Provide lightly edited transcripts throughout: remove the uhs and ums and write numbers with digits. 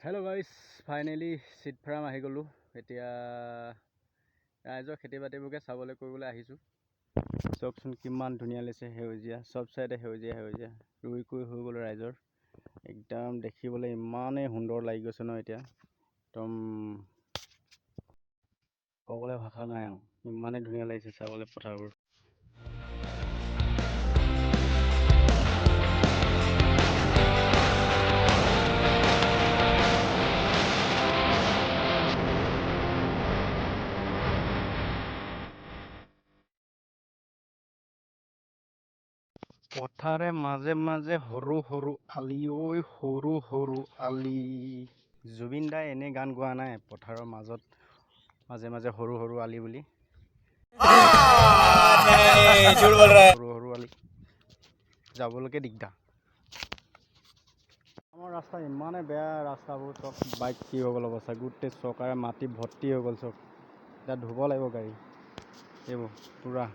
Hello' গাইছ, finally seat farm আহি গ'লোঁ। এতিয়া ৰাইজৰ খেতি বাতিবোৰকে চাবলৈ কৰিবলৈ আহিছোঁ। চাওকচোন কিমান ধুনীয়া লাগিছে, সেউজীয়া চব চাইডে সেউজীয়া সেউজীয়া ৰুই কৰি হৈ গ'ল ৰাইজৰ। একদম দেখিবলৈ ইমানেই সুন্দৰ লাগি গৈছে ন, এতিয়া একদম ক'বলৈ ভাষা নাই আৰু, ইমানেই ধুনীয়া লাগিছে চাবলৈ পথাৰবোৰ। পথাৰে মাজে মাজে সৰু সৰু আলি, ঐ সৰু সৰু আলি। জুবিন দাই এনে গান গোৱা নাই, পথাৰৰ মাজত মাজে মাজে সৰু সৰু আলি বুলি। সৰু সৰু আলি যাবলৈকে দিগদাৰ। আমাৰ ৰাস্তা ইমানেই বেয়া, ৰাস্তাবোৰ চব বাইক কি হৈ গ'ল অৱস্থা, গোটেই চৰকাৰে মাটি ভৰ্তি হৈ গ'ল চব। এতিয়া ধুব লাগিব গাড়ী এইবোৰ পূৰা।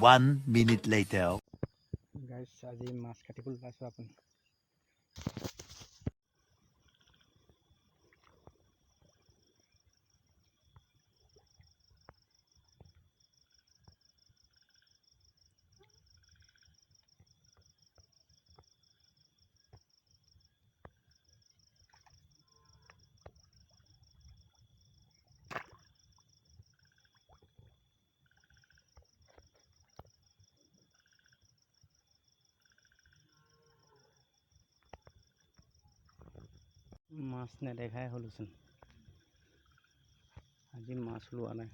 One minute later. গাইছ, আজি মাছ কাটিবলৈ পাইছোঁ আপুনি। মাছ নেদেখাই হ'লোচোন, আজি মাছ লোৱা নাই।